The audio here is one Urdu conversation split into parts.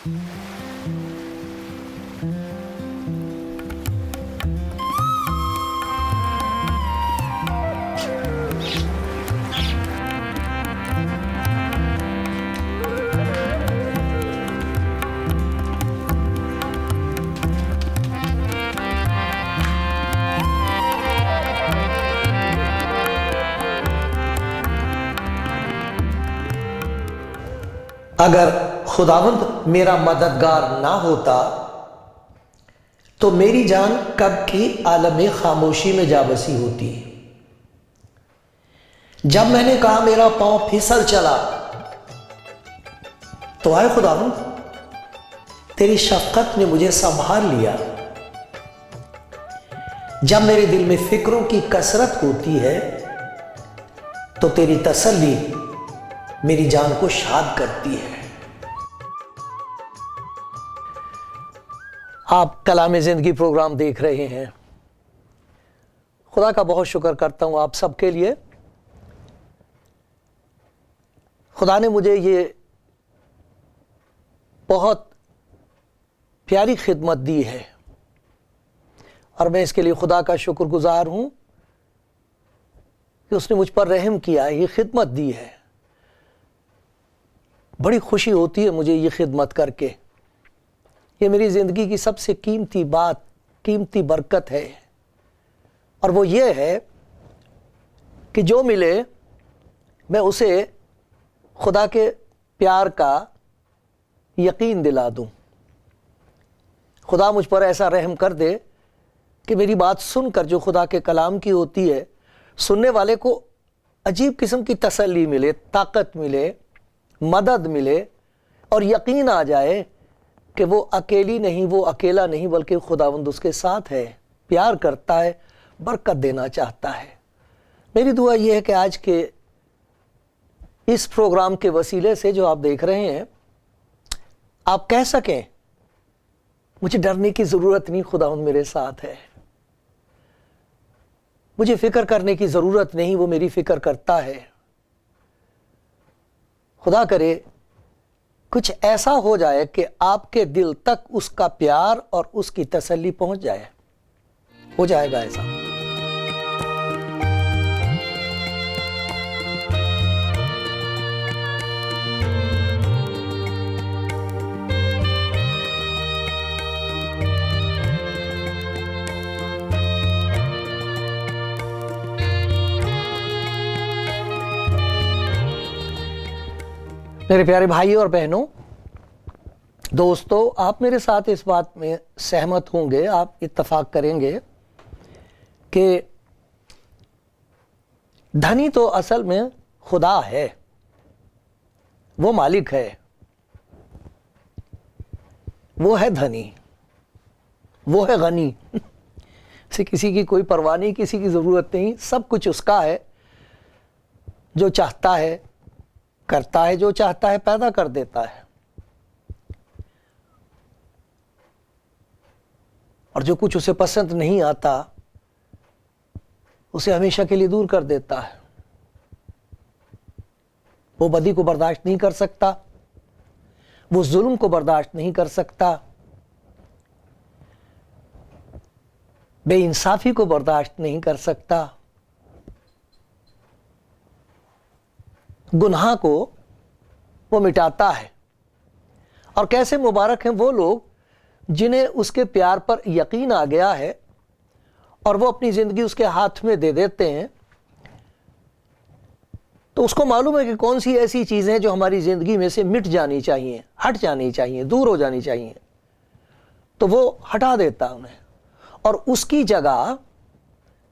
اگر خداوند میرا مددگار نہ ہوتا تو میری جان کب کی عالم خاموشی میں جا بسی ہوتی۔ جب میں نے کہا میرا پاؤں پھسل چلا تو آئے خداوند تیری شفقت نے مجھے سنبھال لیا۔ جب میرے دل میں فکروں کی کثرت ہوتی ہے تو تیری تسلی میری جان کو شاد کرتی ہے۔ آپ کلام زندگی پروگرام دیکھ رہے ہیں۔ خدا کا بہت شکر کرتا ہوں آپ سب کے لیے۔ خدا نے مجھے یہ بہت پیاری خدمت دی ہے اور میں اس کے لیے خدا کا شکر گزار ہوں کہ اس نے مجھ پر رحم کیا، یہ خدمت دی ہے۔ بڑی خوشی ہوتی ہے مجھے یہ خدمت کر کے۔ یہ میری زندگی کی سب سے قیمتی بات، قیمتی برکت ہے، اور وہ یہ ہے کہ جو ملے میں اسے خدا کے پیار کا یقین دلا دوں۔ خدا مجھ پر ایسا رحم کر دے کہ میری بات سن کر جو خدا کے کلام کی ہوتی ہے، سننے والے کو عجیب قسم کی تسلی ملے، طاقت ملے، مدد ملے، اور یقین آ جائے کہ وہ اکیلی نہیں، وہ اکیلا نہیں، بلکہ خداوند اس کے ساتھ ہے، پیار کرتا ہے، برکت دینا چاہتا ہے۔ میری دعا یہ ہے کہ آج کے اس پروگرام کے وسیلے سے جو آپ دیکھ رہے ہیں، آپ کہہ سکیں مجھے ڈرنے کی ضرورت نہیں، خداوند میرے ساتھ ہے۔ مجھے فکر کرنے کی ضرورت نہیں، وہ میری فکر کرتا ہے۔ خدا کرے کچھ ایسا ہو جائے کہ آپ کے دل تک اس کا پیار اور اس کی تسلی پہنچ جائے۔ ہو جائے گا ایسا۔ میرے پیارے بھائیوں اور بہنوں، دوستو، آپ میرے ساتھ اس بات میں سہمت ہوں گے، آپ اتفاق کریں گے کہ دھنی تو اصل میں خدا ہے، وہ مالک ہے، وہ ہے دھنی، وہ ہے غنی۔ اسے کسی کی کوئی پرواہ نہیں، کسی کی ضرورت نہیں، سب کچھ اس کا ہے۔ جو چاہتا ہے کرتا ہے، جو چاہتا ہے پیدا کر دیتا ہے، اور جو کچھ اسے پسند نہیں آتا اسے ہمیشہ کے لیے دور کر دیتا ہے۔ وہ بدی کو برداشت نہیں کر سکتا، وہ ظلم کو برداشت نہیں کر سکتا، بے انصافی کو برداشت نہیں کر سکتا، گناہ کو وہ مٹاتا ہے۔ اور کیسے مبارک ہیں وہ لوگ جنہیں اس کے پیار پر یقین آ گیا ہے اور وہ اپنی زندگی اس کے ہاتھ میں دے دیتے ہیں۔ تو اس کو معلوم ہے کہ کون سی ایسی چیزیں جو ہماری زندگی میں سے مٹ جانی چاہیے، ہٹ جانی چاہیے، دور ہو جانی چاہیے، تو وہ ہٹا دیتا ہے انہیں، اور اس کی جگہ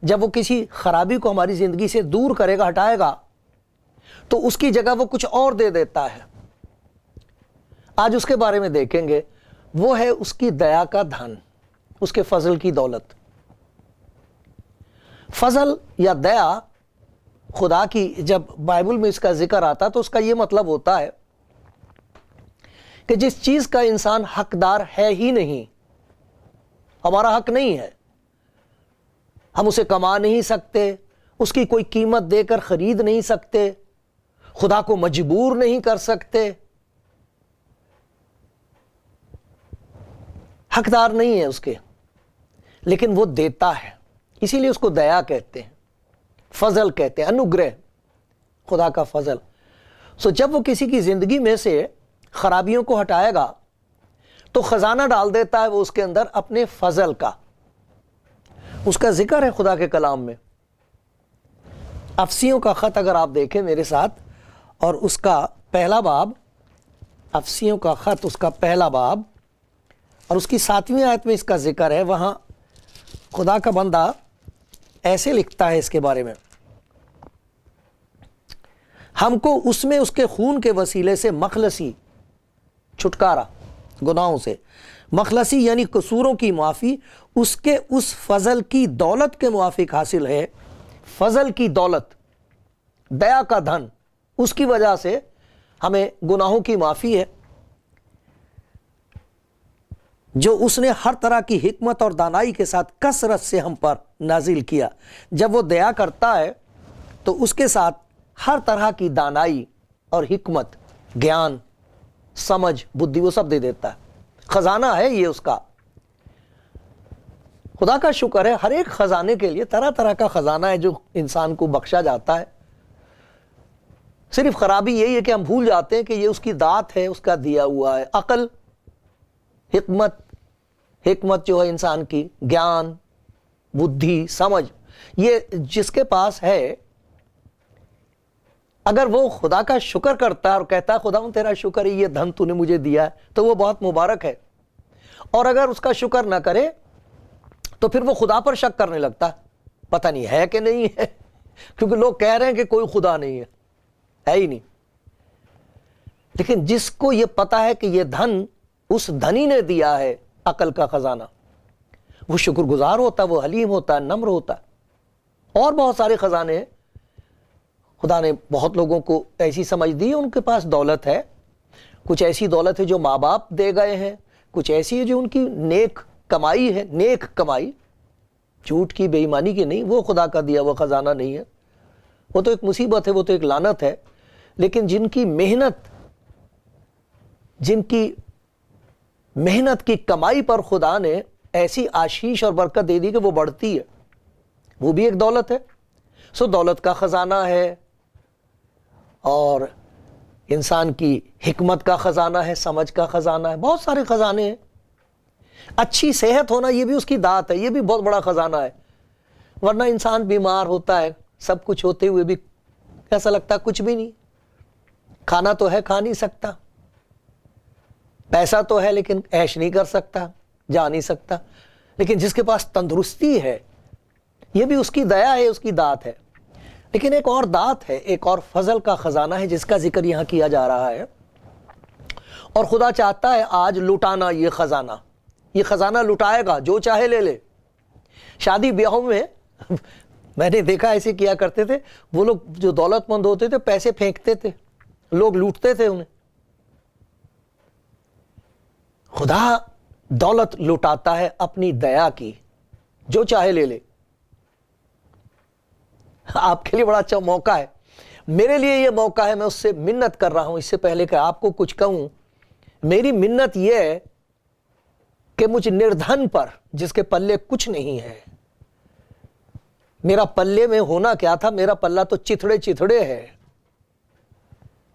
جب وہ کسی خرابی کو ہماری زندگی سے دور کرے گا، ہٹائے گا، تو اس کی جگہ وہ کچھ اور دے دیتا ہے۔ آج اس کے بارے میں دیکھیں گے۔ وہ ہے اس کی دیا کا دھن، اس کے فضل کی دولت۔ فضل یا دیا خدا کی جب بائبل میں اس کا ذکر آتا تو اس کا یہ مطلب ہوتا ہے کہ جس چیز کا انسان حقدار ہے ہی نہیں، ہمارا حق نہیں ہے، ہم اسے کما نہیں سکتے، اس کی کوئی قیمت دے کر خرید نہیں سکتے، خدا کو مجبور نہیں کر سکتے، حقدار نہیں ہے اس کے، لیکن وہ دیتا ہے، اسی لیے اس کو دیا کہتے ہیں، فضل کہتے ہیں، انوگرہ، خدا کا فضل۔ سو جب وہ کسی کی زندگی میں سے خرابیوں کو ہٹائے گا تو خزانہ ڈال دیتا ہے وہ اس کے اندر اپنے فضل کا۔ اس کا ذکر ہے خدا کے کلام میں۔ افسیوں کا خط اگر آپ دیکھیں میرے ساتھ، اور اس کا پہلا باب، افسیوں کا خط اس کا پہلا باب اور اس کی 7ویں آیت میں اس کا ذکر ہے، وہاں خدا کا بندہ ایسے لکھتا ہے اس کے بارے میں، ہم کو اس میں اس کے خون کے وسیلے سے مخلصی، چھٹکارا گناہوں سے، مخلصی یعنی قصوروں کی معافی اس کے اس فضل کی دولت کے موافق حاصل ہے۔ فضل کی دولت، دیا کا دھن، اس کی وجہ سے ہمیں گناہوں کی معافی ہے، جو اس نے ہر طرح کی حکمت اور دانائی کے ساتھ کثرت سے ہم پر نازل کیا۔ جب وہ دیا کرتا ہے تو اس کے ساتھ ہر طرح کی دانائی اور حکمت، گیان، سمجھ، بدھی، وہ سب دے دیتا ہے۔ خزانہ ہے یہ اس کا۔ خدا کا شکر ہے، ہر ایک خزانے کے لیے طرح طرح کا خزانہ ہے جو انسان کو بخشا جاتا ہے۔ صرف خرابی یہی ہے کہ ہم بھول جاتے ہیں کہ یہ اس کی دات ہے، اس کا دیا ہوا ہے۔ عقل، حکمت جو ہے انسان کی، گیان، بدھی، سمجھ، یہ جس کے پاس ہے، اگر وہ خدا کا شکر کرتا ہے اور کہتا ہے خدا تیرا شکر ہے، یہ دھن تو نے مجھے دیا ہے، تو وہ بہت مبارک ہے۔ اور اگر اس کا شکر نہ کرے تو پھر وہ خدا پر شک کرنے لگتا ہے، پتہ نہیں ہے کہ نہیں ہے، کیونکہ لوگ کہہ رہے ہیں کہ کوئی خدا نہیں ہے ہی نہیں۔ لیکن جس کو یہ پتا ہے کہ یہ دھن اس دھنی نے دیا ہے، عقل کا خزانہ، وہ شکر گزار ہوتا ہے، وہ حلیم ہوتا ہے، نمر ہوتا ہے۔ اور بہت سارے خزانے ہیں، خدا نے بہت لوگوں کو ایسی سمجھ دی ہے، ان کے پاس دولت ہے، کچھ ایسی دولت ہے جو ماں باپ دے گئے ہیں، کچھ ایسی ہے جو ان کی نیک کمائی ہے، نیک کمائی، جھوٹ کی، بے ایمانی کی نہیں، وہ خدا کا دیا وہ خزانہ نہیں ہے، وہ تو ایک مصیبت ہے، وہ تو ایک لعنت ہے۔ لیکن جن کی محنت کی کمائی پر خدا نے ایسی آشیش اور برکت دے دی کہ وہ بڑھتی ہے، وہ بھی ایک دولت ہے۔ سو دولت کا خزانہ ہے، اور انسان کی حکمت کا خزانہ ہے، سمجھ کا خزانہ ہے، بہت سارے خزانے ہیں۔ اچھی صحت ہونا یہ بھی اس کی دات ہے، یہ بھی بہت بڑا خزانہ ہے، ورنہ انسان بیمار ہوتا ہے، سب کچھ ہوتے ہوئے بھی ایسا لگتا ہے کچھ بھی نہیں، کھانا تو ہے کھا نہیں سکتا، پیسہ تو ہے لیکن عیش نہیں کر سکتا، جا نہیں سکتا۔ لیکن جس کے پاس تندرستی ہے، یہ بھی اس کی دیا ہے، اس کی دات ہے۔ لیکن ایک اور دات ہے، ایک اور فضل کا خزانہ ہے جس کا ذکر یہاں کیا جا رہا ہے، اور خدا چاہتا ہے آج لٹانا یہ خزانہ لٹائے گا، جو چاہے لے لے۔ شادی بیاہوں میں میں نے دیکھا ایسے کیا کرتے تھے، وہ لوگ جو دولت مند ہوتے تھے پیسے پھینکتے تھے، لوگ لوٹتے تھے انہیں۔ خدا دولت لٹاتا ہے اپنی دیا کی، جو چاہے لے لے۔ آپ کے لیے بڑا اچھا موقع ہے، میرے لیے یہ موقع ہے، میں اس سے منت کر رہا ہوں۔ اس سے پہلے کہ آپ کو کچھ کہوں، میری منت یہ ہے کہ مجھ نردھن پر، جس کے پلے کچھ نہیں ہے، میرا پلے میں ہونا کیا تھا، میرا پلہ تو چتھڑے ہے،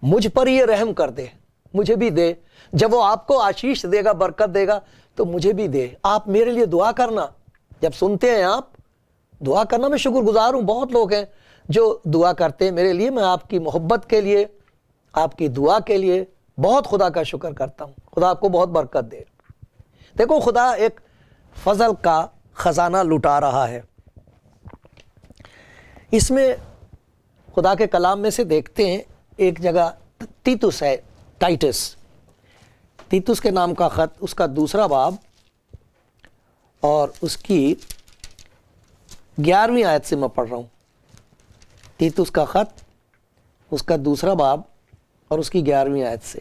مجھ پر یہ رحم کر دے، مجھے بھی دے۔ جب وہ آپ کو آشیش دے گا، برکت دے گا، تو مجھے بھی دے۔ آپ میرے لیے دعا کرنا، جب سنتے ہیں آپ دعا کرنا، میں شکر گزار ہوں۔ بہت لوگ ہیں جو دعا کرتے ہیں میرے لیے، میں آپ کی محبت کے لیے، آپ کی دعا کے لیے بہت خدا کا شکر کرتا ہوں۔ خدا آپ کو بہت برکت دے۔ دیکھو، خدا ایک فضل کا خزانہ لٹا رہا ہے۔ اس میں خدا کے کلام میں سے دیکھتے ہیں، ایک جگہ تیتس ہے، تیتس کے نام کا خط، اس کا 2 باب اور اس کی 11ویں آیت سے میں پڑھ رہا ہوں۔ تیتس کا خط، اس کا 2 باب اور اس کی 11ویں آیت سے۔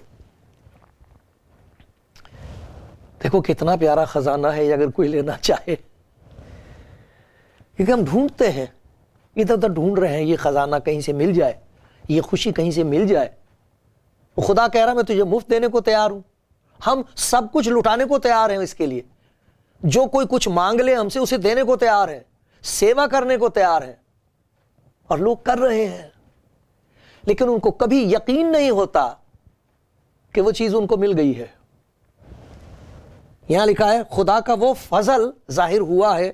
دیکھو کتنا پیارا خزانہ ہے یہ، اگر کوئی لینا چاہے، کیونکہ ہم ڈھونڈتے ہیں، ادھر ادھر ڈھونڈ رہے ہیں، یہ خزانہ کہیں سے مل جائے، یہ خوشی کہیں سے مل جائے۔ خدا کہہ رہا میں تجھے مفت دینے کو تیار ہوں، ہم سب کچھ لٹانے کو تیار ہیں اس کے لیے، جو کوئی کچھ مانگ لے ہم سے اسے دینے کو تیار ہے, سیوا کرنے کو تیار ہے, اور لوگ کر رہے ہیں, لیکن ان کو کبھی یقین نہیں ہوتا کہ وہ چیز ان کو مل گئی ہے. یہاں لکھا ہے خدا کا وہ فضل ظاہر ہوا ہے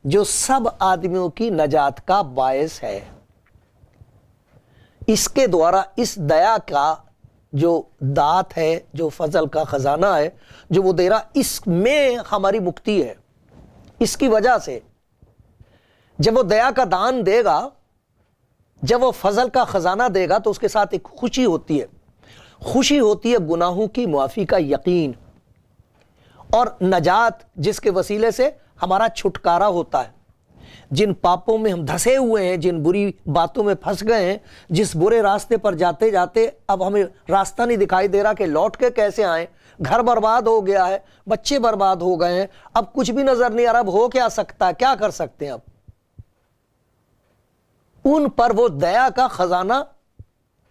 جو سب آدمیوں کی نجات کا باعث ہے. اس کے دوارا اس دیا کا جو دات ہے, جو فضل کا خزانہ ہے جو وہ دے رہا, اس میں ہماری مکتی ہے. اس کی وجہ سے جب وہ دیا کا دان دے گا, جب وہ فضل کا خزانہ دے گا, تو اس کے ساتھ ایک خوشی ہوتی ہے. خوشی ہوتی ہے گناہوں کی معافی کا یقین, اور نجات جس کے وسیلے سے ہمارا چھٹکارا ہوتا ہے. جن پاپوں میں ہم دھسے ہوئے ہیں, جن بری باتوں میں پھنس گئے ہیں, جس برے راستے پر جاتے جاتے اب ہمیں راستہ نہیں دکھائی دے رہا کہ لوٹ کے کیسے آئیں, گھر برباد ہو گیا ہے, بچے برباد ہو گئے ہیں, اب کچھ بھی نظر نہیں آ رہا, اب ہو کیا سکتا ہے, کیا کر سکتے ہیں اب, ان پر وہ دیا کا خزانہ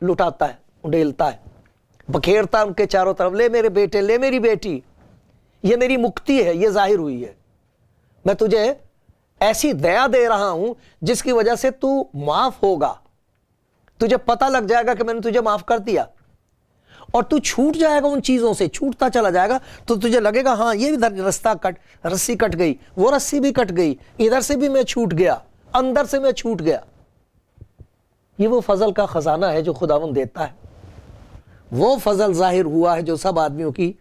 لٹاتا ہے, اڈیلتا ہے, بکھیرتا ہے ان کے چاروں طرف. لے میرے بیٹے, لے میری بیٹی, یہ میری مکتی ہے, یہ ظاہر ہوئی ہے. میں تجھے ایسی دیا دے رہا ہوں جس کی وجہ سے تو معاف ہوگا. تجھے پتہ لگ جائے گا کہ میں نے تجھے معاف کر دیا, اور تو چھوٹ جائے گا ان چیزوں سے, چھوٹتا چلا جائے گا, تو تجھے لگے گا ہاں یہ بھی رسی کٹ گئی, وہ رسی بھی کٹ گئی, ادھر سے بھی میں چھوٹ گیا, اندر سے میں چھوٹ گیا. یہ وہ فضل کا خزانہ ہے جو خداوند دیتا ہے. وہ فضل ظاہر ہوا ہے جو سب آدمیوں کی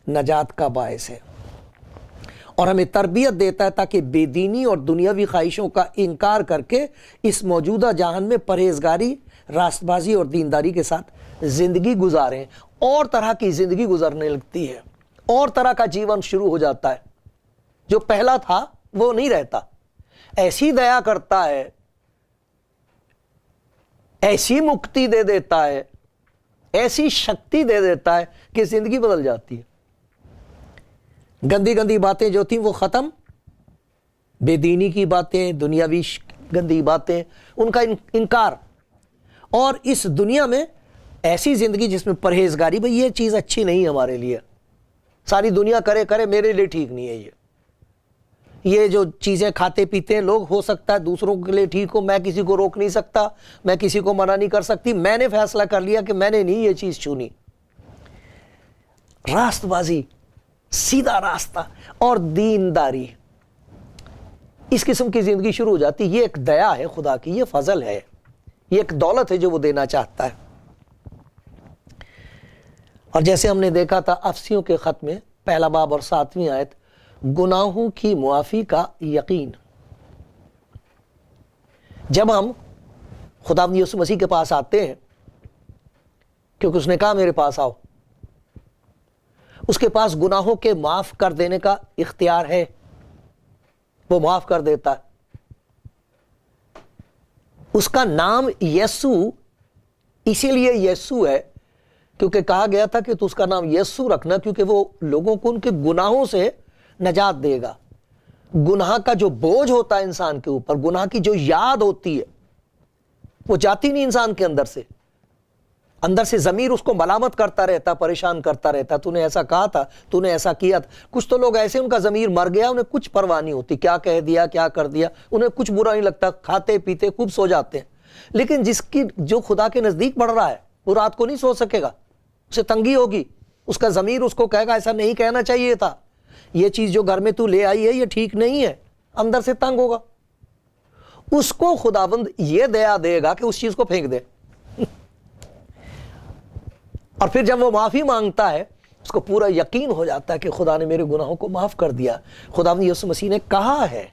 نجات کا باعث ہے, اور ہمیں تربیت دیتا ہے تاکہ بے دینی اور دنیاوی خواہشوں کا انکار کر کے اس موجودہ جہان میں پرہیزگاری, راست بازی اور دینداری کے ساتھ زندگی گزاریں. اور طرح کی زندگی گزرنے لگتی ہے, اور طرح کا جیون شروع ہو جاتا ہے. جو پہلا تھا وہ نہیں رہتا. ایسی دیا کرتا ہے, ایسی مکتی دے دیتا ہے, ایسی شکتی دے دیتا ہے کہ زندگی بدل جاتی ہے. گندی گندی باتیں جو تھیں وہ ختم, بے دینی کی باتیں, دنیاوی گندی باتیں, ان کا انکار, اور اس دنیا میں ایسی زندگی جس میں پرہیزگاری. بھئی یہ چیز اچھی نہیں ہمارے لیے, ساری دنیا کرے میرے لیے ٹھیک نہیں ہے. یہ جو چیزیں کھاتے پیتے ہیں لوگ, ہو سکتا ہے دوسروں کے لیے ٹھیک ہو, میں کسی کو روک نہیں سکتا, میں کسی کو منع نہیں کر سکتی, میں نے فیصلہ کر لیا کہ میں نے نہیں یہ چیز چنی. راست بازی, سیدھا راستہ اور دینداری, اس قسم کی زندگی شروع ہو جاتی. یہ ایک دیا ہے خدا کی, یہ فضل ہے, یہ ایک دولت ہے جو وہ دینا چاہتا ہے. اور جیسے ہم نے دیکھا تھا افسیوں کے خط میں پہلا باب اور 7ویں آیت, گناہوں کی معافی کا یقین. جب ہم خداوند یسوع مسیح کے پاس آتے ہیں, کیونکہ اس نے کہا میرے پاس آؤ, اس کے پاس گناہوں کے معاف کر دینے کا اختیار ہے, وہ معاف کر دیتا ہے. اس کا نام یسوع اسی لیے یسوع ہے کیونکہ کہا گیا تھا کہ تو اس کا نام یسوع رکھنا, کیونکہ وہ لوگوں کو ان کے گناہوں سے نجات دے گا. گناہ کا جو بوجھ ہوتا ہے انسان کے اوپر, گناہ کی جو یاد ہوتی ہے وہ جاتی نہیں انسان کے اندر سے. اندر سے ضمیر اس کو ملامت کرتا رہتا, پریشان کرتا رہتا, تو نے ایسا کہا تھا, تو نے ایسا کیا تھا. کچھ تو لوگ ایسے ان کا ضمیر مر گیا, انہیں کچھ پرواہ نہیں ہوتی, کیا کہہ دیا, کیا کر دیا, انہیں کچھ برا نہیں لگتا, کھاتے پیتے خوب سو جاتے ہیں. لیکن جو خدا کے نزدیک بڑھ رہا ہے وہ رات کو نہیں سو سکے گا, اسے تنگی ہوگی, اس کا ضمیر اس کو کہے گا ایسا نہیں کہنا چاہیے تھا, یہ چیز جو گھر میں تو لے آئی ہے یہ ٹھیک نہیں ہے, اندر سے تنگ ہوگا. اس کو خداوند یہ دیا دے گا کہ اس چیز کو پھینک دے. اور پھر جب وہ معافی مانگتا ہے اس کو پورا یقین ہو جاتا ہے کہ خدا نے میرے گناہوں کو معاف کر دیا. خداوند یسوع مسیح نے کہا ہے,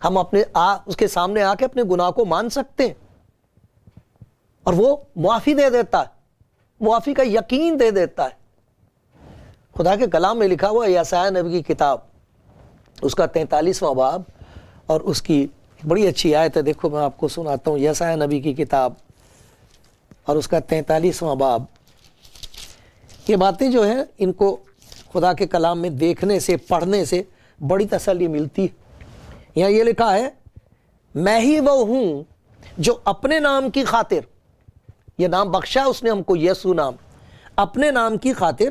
ہم اس کے سامنے آ کے اپنے گناہ کو مان سکتے ہیں, اور وہ معافی دے دیتا ہے, معافی کا یقین دے دیتا ہے. خدا کے کلام میں لکھا ہوا یسایہ نبی کی کتاب, اس کا 43واں باب, اور اس کی بڑی اچھی آیت ہے, دیکھو میں آپ کو سناتا ہوں. یسایہ نبی کی کتاب اور اس کا 43واں باب. یہ باتیں جو ہیں ان کو خدا کے کلام میں دیکھنے سے, پڑھنے سے بڑی تسلی ملتی ہے. یہاں یہ لکھا ہے, میں ہی وہ ہوں جو اپنے نام کی خاطر, یہ نام بخشا اس نے ہم کو یسوع نام, اپنے نام کی خاطر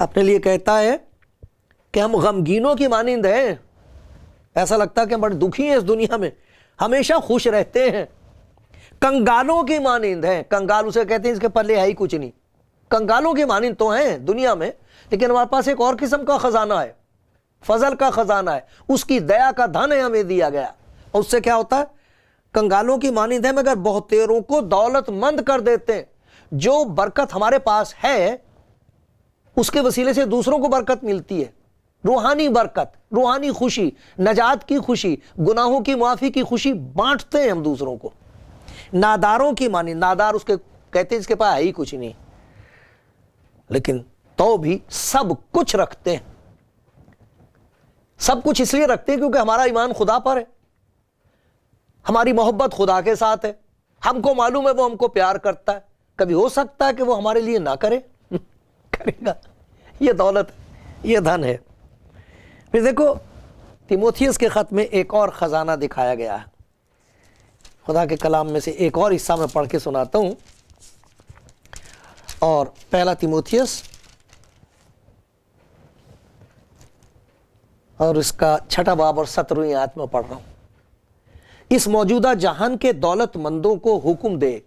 اپنے لیے کہتا ہے کہ ہم غمگینوں کی مانند ہیں، ایسا لگتا ہے کہ ہم بڑے دکھی ہیں اس دنیا میں، ہمیشہ خوش رہتے ہیں۔ کنگالوں کی مانند ہیں، کنگال اسے کہتے ہیں اس کے پلے ہے ہی کچھ نہیں، کنگالوں کی مانند تو ہیں دنیا میں، لیکن ہمارے پاس ایک اور قسم کا خزانہ ہے، فضل کا خزانہ ہے، اس کی دیا کا دھن ہے ہمیں دیا گیا، اور اس سے کیا ہوتا ہے؟ کنگالوں کی مانند ہے مگر بہتیروں کو دولت مند کر دیتے ہیں۔ جو برکت ہمارے پاس ہے اس کے وسیلے سے دوسروں کو برکت ملتی ہے، روحانی برکت، روحانی خوشی، نجات کی خوشی، گناہوں کی معافی کی خوشی بانٹتے ہیں ہم دوسروں کو۔ ناداروں کی مانند، نادار اس کے کہتے ہیں اس کے پاس ہے ہی کچھ نہیں، لیکن تو بھی سب کچھ رکھتے ہیں۔ سب کچھ اس لیے رکھتے ہیں کیونکہ ہمارا ایمان خدا پر ہے، ہماری محبت خدا کے ساتھ ہے، ہم کو معلوم ہے وہ ہم کو پیار کرتا ہے، کبھی ہو سکتا ہے کہ وہ ہمارے لیے نہ کرے، کرے گا۔ یہ دولت، یہ دھن ہے۔ پھر دیکھو تیموتھیوس کے خط میں ایک اور خزانہ دکھایا گیا ہے، خدا کے کلام میں سے ایک اور حصہ میں پڑھ کے سناتا ہوں، اور پہلا تیموتھیوس اور اس کا 6واں باب اور 17ویں آیت میں پڑھ رہا ہوں۔ اس موجودہ جہان کے دولت مندوں کو حکم دے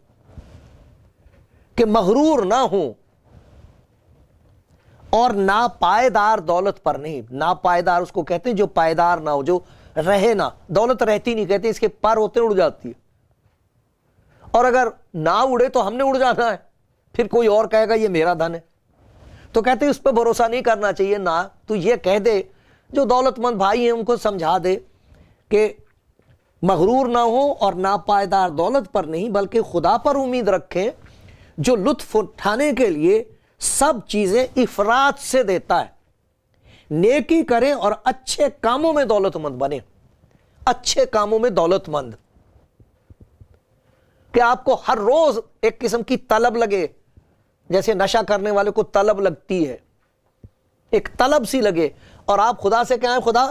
کہ مغرور نہ ہوں اور ناپائیدار دولت پر نہیں۔ ناپائیدار اس کو کہتے ہیں جو پائیدار نہ ہو، جو رہے نہ، دولت رہتی نہیں، کہتے ہیں اس کے پر ہوتے اڑ جاتی ہے، اور اگر نہ اڑے تو ہم نے اڑ جانا ہے، پھر کوئی اور کہے گا یہ میرا دھن ہے، تو کہتے ہیں اس پہ بھروسہ نہیں کرنا چاہیے۔ نہ تو یہ کہہ دے، جو دولت مند بھائی ہیں ان کو سمجھا دے کہ مغرور نہ ہو اور ناپائیدار دولت پر نہیں بلکہ خدا پر امید رکھیں جو لطف اٹھانے کے لیے سب چیزیں افراط سے دیتا ہے۔ نیکی کریں اور اچھے کاموں میں دولت مند بنیں۔ اچھے کاموں میں دولت مند، کہ آپ کو ہر روز ایک قسم کی طلب لگے، جیسے نشہ کرنے والے کو طلب لگتی ہے، ایک طلب سی لگے، اور آپ خدا سے کہیں خدا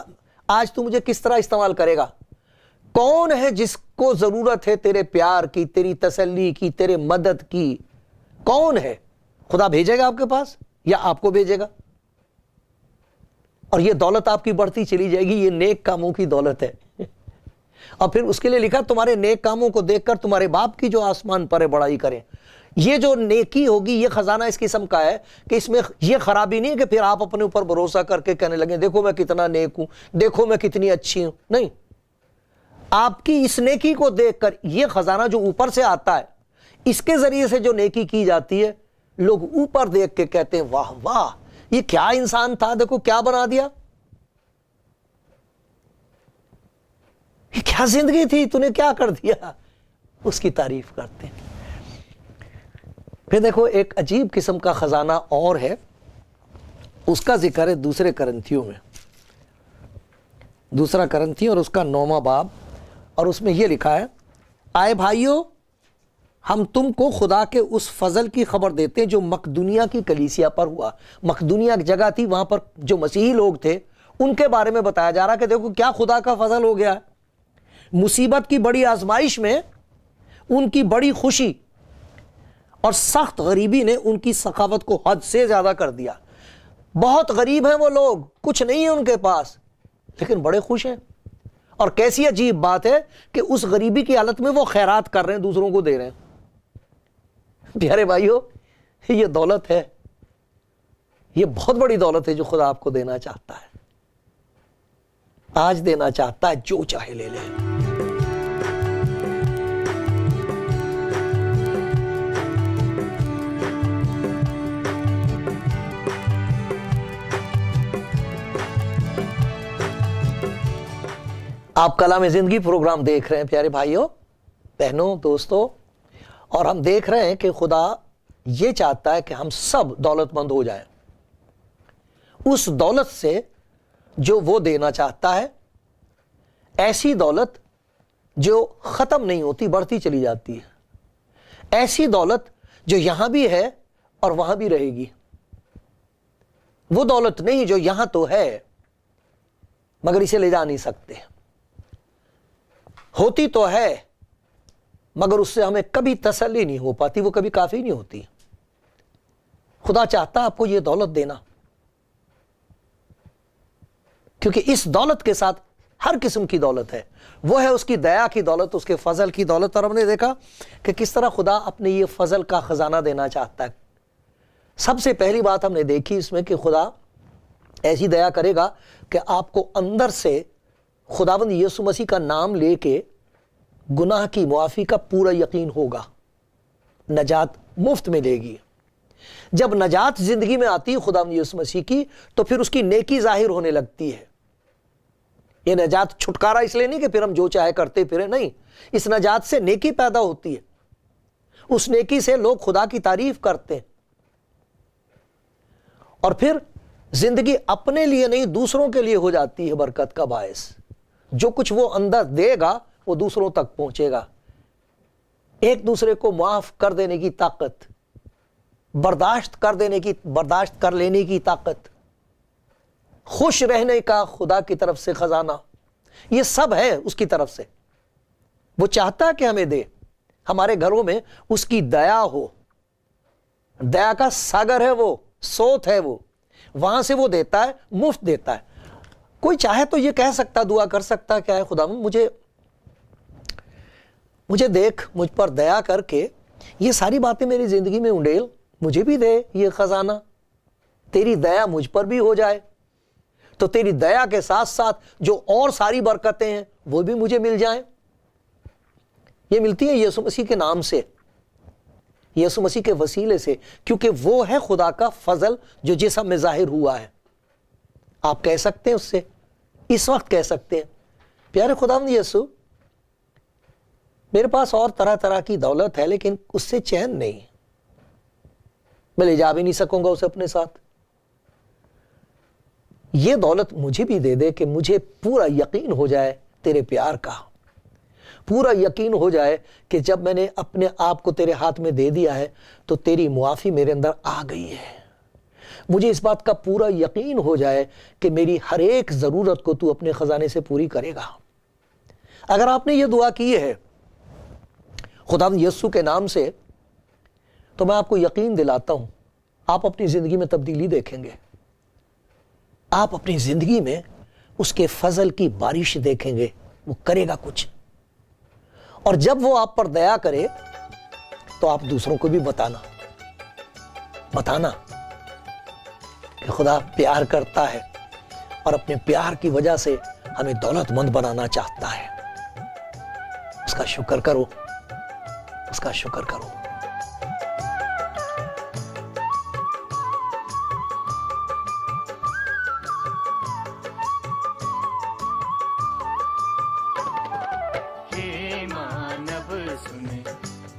آج تو مجھے کس طرح استعمال کرے گا؟ کون ہے جس کو ضرورت ہے تیرے پیار کی، تیری تسلی کی، تیرے مدد کی؟ کون ہے؟ خدا بھیجے گا آپ کے پاس یا آپ کو بھیجے گا، اور یہ دولت آپ کی بڑھتی چلی جائے گی۔ یہ نیک کاموں کی دولت ہے، اور پھر اس کے لیے لکھا تمہارے نیک کاموں کو دیکھ کر تمہارے باپ کی جو آسمان پر ہے بڑائی کریں۔ یہ جو نیکی ہوگی، یہ خزانہ اس قسم کا ہے کہ اس میں یہ خرابی نہیں ہے کہ پھر آپ اپنے اوپر بھروسہ کر کے کہنے لگیں دیکھو میں کتنا نیک ہوں، دیکھو میں کتنی اچھی ہوں۔ نہیں، آپ کی اس نیکی کو دیکھ کر یہ خزانہ جو اوپر سے آتا ہے، اس کے ذریعے سے جو نیکی کی جاتی ہے، لوگ اوپر دیکھ کے کہتے ہیں واہ واہ یہ کیا انسان تھا، دیکھو کیا بنا دیا، یہ کیا زندگی تھی، تو نے کیا کر دیا، اس کی تعریف کرتے ہیں۔ پھر دیکھو ایک عجیب قسم کا خزانہ اور ہے، اس کا ذکر ہے دوسرے کرنتھیوں میں، دوسرا کرنتھی اور اس کا 9واں باب، اور اس میں یہ لکھا ہے آئے بھائیو ہم تم کو خدا کے اس فضل کی خبر دیتے ہیں جو مقدونیہ کی کلیسیا پر ہوا۔ مقدونیہ ایک جگہ تھی، وہاں پر جو مسیحی لوگ تھے ان کے بارے میں بتایا جا رہا کہ دیکھو کیا خدا کا فضل ہو گیا، مصیبت کی بڑی آزمائش میں ان کی بڑی خوشی اور سخت غریبی نے ان کی سخاوت کو حد سے زیادہ کر دیا۔ بہت غریب ہیں وہ لوگ، کچھ نہیں ہے ان کے پاس، لیکن بڑے خوش ہیں۔ اور کیسی عجیب بات ہے کہ اس غریبی کی حالت میں وہ خیرات کر رہے ہیں، دوسروں کو دے رہے ہیں۔ پیارے بھائیو، یہ دولت ہے، یہ بہت بڑی دولت ہے جو خدا آپ کو دینا چاہتا ہے، آج دینا چاہتا ہے، جو چاہے لے لے۔ آپ کلام زندگی پروگرام دیکھ رہے ہیں پیارے بھائیوں بہنوں دوستوں، اور ہم دیکھ رہے ہیں کہ خدا یہ چاہتا ہے کہ ہم سب دولت مند ہو جائیں، اس دولت سے جو وہ دینا چاہتا ہے، ایسی دولت جو ختم نہیں ہوتی، بڑھتی چلی جاتی ہے، ایسی دولت جو یہاں بھی ہے اور وہاں بھی رہے گی، وہ دولت نہیں جو یہاں تو ہے مگر اسے لے جا نہیں سکتے، ہوتی تو ہے مگر اس سے ہمیں کبھی تسلی نہیں ہو پاتی، وہ کبھی کافی نہیں ہوتی۔ خدا چاہتا ہے آپ کو یہ دولت دینا، کیونکہ اس دولت کے ساتھ ہر قسم کی دولت ہے، وہ ہے اس کی دیا کی دولت، اس کے فضل کی دولت۔ اور ہم نے دیکھا کہ کس طرح خدا اپنے یہ فضل کا خزانہ دینا چاہتا ہے۔ سب سے پہلی بات ہم نے دیکھی اس میں کہ خدا ایسی دیا کرے گا کہ آپ کو اندر سے خداوند یسوع مسیح کا نام لے کے گناہ کی معافی کا پورا یقین ہوگا، نجات مفت ملے گی۔ جب نجات زندگی میں آتی ہے خداوند یسوع مسیح کی، تو پھر اس کی نیکی ظاہر ہونے لگتی ہے۔ یہ نجات چھٹکارا اس لیے نہیں کہ پھر ہم جو چاہے کرتے پھرے، نہیں، اس نجات سے نیکی پیدا ہوتی ہے، اس نیکی سے لوگ خدا کی تعریف کرتے ہیں، اور پھر زندگی اپنے لیے نہیں دوسروں کے لیے ہو جاتی ہے برکت کا باعث۔ جو کچھ وہ اندر دے گا وہ دوسروں تک پہنچے گا۔ ایک دوسرے کو معاف کر دینے کی طاقت، برداشت کر لینے کی طاقت، خوش رہنے کا خدا کی طرف سے خزانہ، یہ سب ہے اس کی طرف سے۔ وہ چاہتا ہے کہ ہمیں دے، ہمارے گھروں میں اس کی دیا ہو، دیا کا ساگر ہے، وہ سوت ہے، وہ وہاں سے وہ دیتا ہے، مفت دیتا ہے۔ کوئی چاہے تو یہ کہہ سکتا، دعا کر سکتا کہ اے خدا مجھے دیکھ، مجھ پر دیا کر کے یہ ساری باتیں میری زندگی میں انڈیل، مجھے بھی دے یہ خزانہ، تیری دیا مجھ پر بھی ہو جائے، تو تیری دیا کے ساتھ ساتھ جو اور ساری برکتیں ہیں وہ بھی مجھے مل جائیں۔ یہ ملتی ہیں یسوع مسیح کے نام سے، یسوع مسیح کے وسیلے سے، کیونکہ وہ ہے خدا کا فضل جو جسم میں ظاہر ہوا ہے۔ آپ کہہ سکتے ہیں اس سے، اس وقت کہہ سکتے ہیں، پیارے خداوند یسوع، میرے پاس اور طرح طرح کی دولت ہے لیکن اس سے چین نہیں، میں لے جا بھی نہیں سکوں گا اسے اپنے ساتھ۔ یہ دولت مجھے بھی دے دے کہ مجھے پورا یقین ہو جائے تیرے پیار کا، پورا یقین ہو جائے کہ جب میں نے اپنے آپ کو تیرے ہاتھ میں دے دیا ہے تو تیری معافی میرے اندر آ گئی ہے۔ مجھے اس بات کا پورا یقین ہو جائے کہ میری ہر ایک ضرورت کو تو اپنے خزانے سے پوری کرے گا۔ اگر آپ نے یہ دعا کی ہے خداوند یسوع کے نام سے، تو میں آپ کو یقین دلاتا ہوں آپ اپنی زندگی میں تبدیلی دیکھیں گے، آپ اپنی زندگی میں اس کے فضل کی بارش دیکھیں گے، وہ کرے گا کچھ۔ اور جب وہ آپ پر دیا کرے تو آپ دوسروں کو بھی بتانا کہ خدا پیار کرتا ہے اور اپنے پیار کی وجہ سے ہمیں دولت مند بنانا چاہتا ہے۔ اس کا شکر کرو، اس کا شکر کرو۔